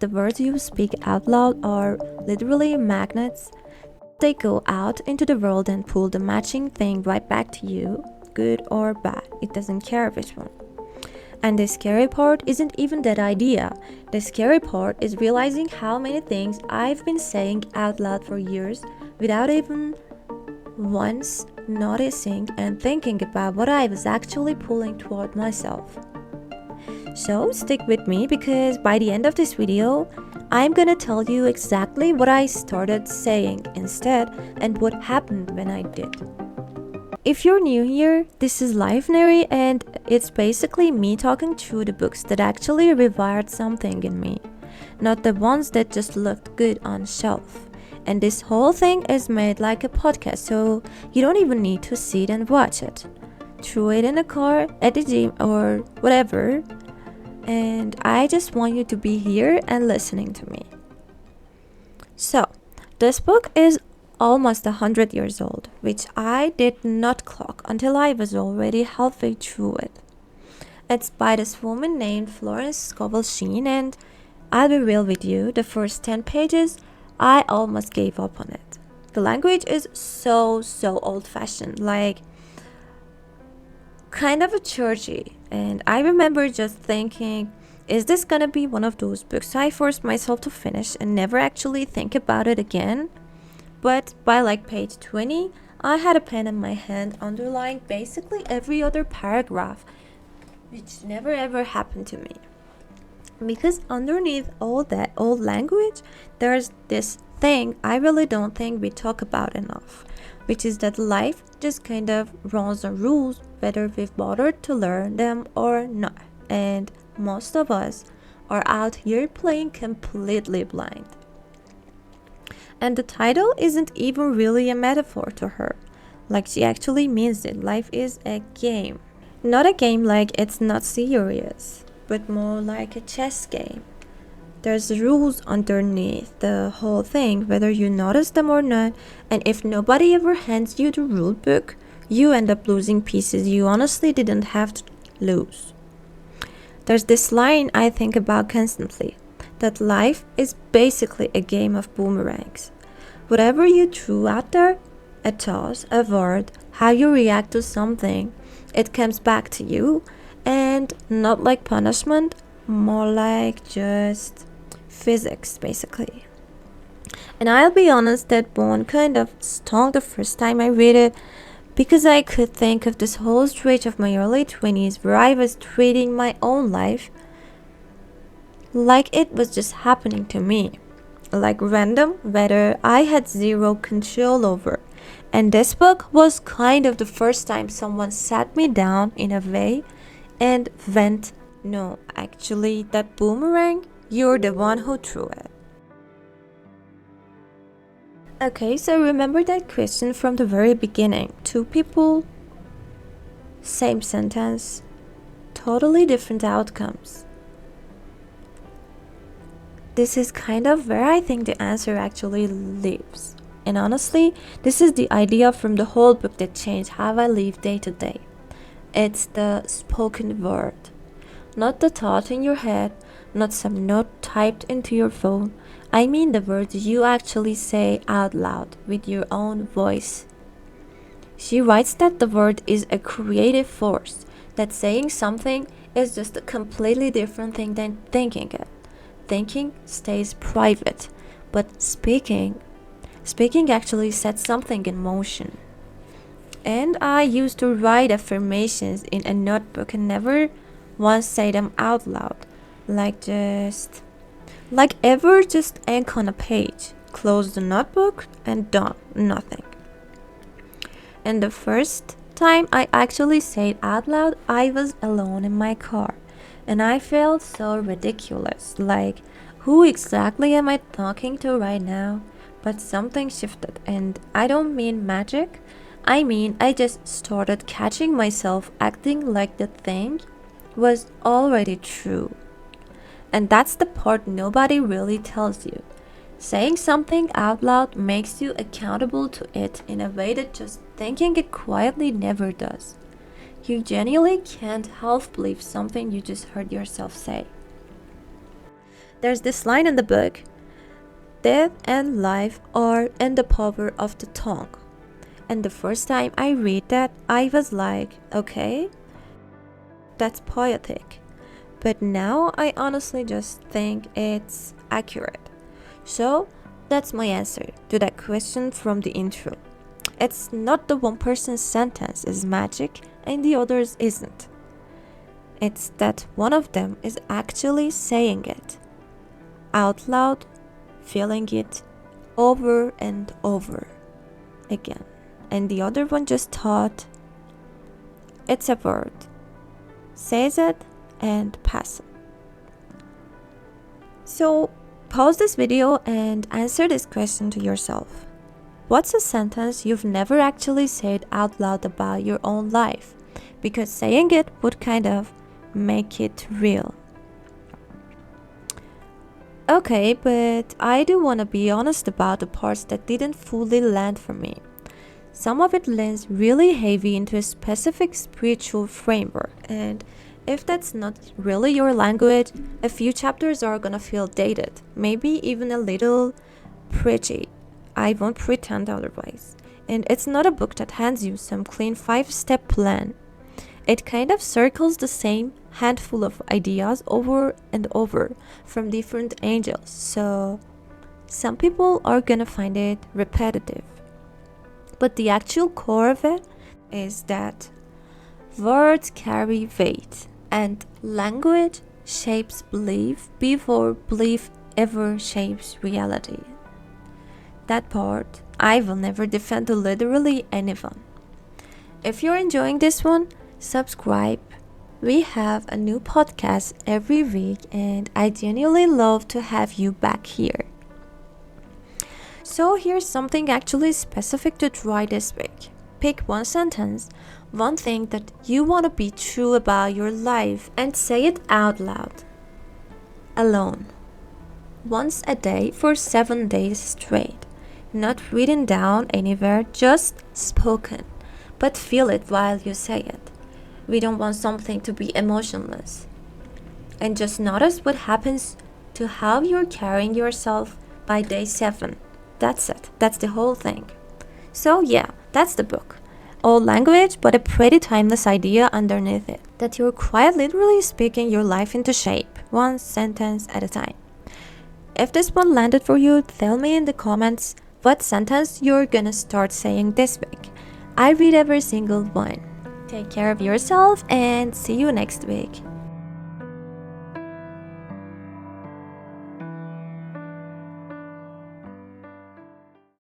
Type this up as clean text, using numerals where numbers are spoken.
The words you speak out loud are literally magnets. They go out into the world and pull the matching thing right back to you, good or bad. It doesn't care which one. And the scary part isn't even that idea. The scary part is realizing how many things I've been saying out loud for years without even once noticing and thinking about what I was actually pulling toward myself. So stick with me because by the end of this video, I'm gonna tell you exactly what I started saying instead and what happened when I did. If you're new here, this is Life Nary, and it's basically me talking through the books that actually rewired something in me, not the ones that just looked good on shelf. And this whole thing is made like a podcast, so you don't even need to sit and watch it. Throw it in a car, at the gym, or whatever. And I just want you to be here and listening to me. So, this book is almost 100 years old, which I did not clock until I was already halfway through it. It's by this woman named Florence Scovel Shinn, and I'll be real with you, the first 10 pages, I almost gave up on it. The language is so old-fashioned, like kind of a churchy, and I remember just thinking, is this gonna be one of those books I forced myself to finish and never actually think about it again? But by like page 20, I had a pen in my hand underlying basically every other paragraph, which never ever happened to me. Because underneath all that old language, there's this thing I really don't think we talk about enough, which is that life just kind of runs on rules, whether we've bothered to learn them or not. And most of us are out here playing completely blind. And the title isn't even really a metaphor to her. Like she actually means it. Life is a game. Not a game like it's not serious, but more like a chess game. There's rules underneath the whole thing, whether you notice them or not, and if nobody ever hands you the rule book, you end up losing pieces you honestly didn't have to lose. There's this line I think about constantly, that life is basically a game of boomerangs. Whatever you threw out there, a toss, a word, how you react to something, it comes back to you, and not like punishment, more like just physics basically. And I'll be honest, that one kind of stung the first time I read it, because I could think of this whole stretch of my early 20s where I was treating my own life like it was just happening to me, like random, whether I had zero control over. And this book was kind of the first time someone sat me down in a way and went, no, actually, that boomerang, you're the one who threw it. Okay, so remember that question from the very beginning. Two people, same sentence, totally different outcomes. This is kind of where I think the answer actually lives. And honestly, this is the idea from the whole book that changed how I live day to day. It's the spoken word. Not the thought in your head, not some note typed into your phone. I mean the words you actually say out loud with your own voice. She writes that the word is a creative force, that saying something is just a completely different thing than thinking it. Thinking stays private, but speaking actually sets something in motion. And I used to write affirmations in a notebook and never once say them out loud, like ever just ink on a page, close the notebook and done, nothing. And the first time I actually said out loud, I was alone in my car. And I felt so ridiculous, like, who exactly am I talking to right now? But something shifted, and I don't mean magic. I mean, I just started catching myself acting like the thing was already true. And that's the part nobody really tells you. Saying something out loud makes you accountable to it in a way that just thinking it quietly never does. You genuinely can't half believe something you just heard yourself say. There's this line in the book: death and life are in the power of the tongue. And the first time I read that, I was like, okay, that's poetic. But now I honestly just think it's accurate. So that's my answer to that question from the intro. It's not the one person's sentence is magic and the others isn't. It's that one of them is actually saying it out loud, feeling it over and over again. And the other one just thought, it's a word, says it and pass it. So pause this video and answer this question to yourself. What's a sentence you've never actually said out loud about your own life? Because saying it would kind of make it real. Okay, but I do want to be honest about the parts that didn't fully land for me. Some of it lands really heavy into a specific spiritual framework, and if that's not really your language, a few chapters are gonna feel dated, maybe even a little preachy. I won't pretend otherwise. And it's not a book that hands you some clean 5-step plan. It kind of circles the same handful of ideas over and over from different angles, so some people are gonna find it repetitive. But the actual core of it is that words carry weight and language shapes belief before belief ever shapes reality. That part I will never defend to literally anyone. If you're enjoying this one, subscribe. We have a new podcast every week and I genuinely love to have you back here. So here's something actually specific to try this week. Pick one sentence, one thing that you want to be true about your life and say it out loud. Alone. Once a day for 7 days straight. Not written down anywhere, just spoken. But feel it while you say it. We don't want something to be emotionless. And just notice what happens to how you're carrying yourself by day 7. That's it. That's the whole thing. So yeah, that's the book. Old language, but a pretty timeless idea underneath it. That you're quite literally speaking your life into shape, one sentence at a time. If this one landed for you, tell me in the comments what sentence you're gonna start saying this week. I read every single one. Take care of yourself and see you next week.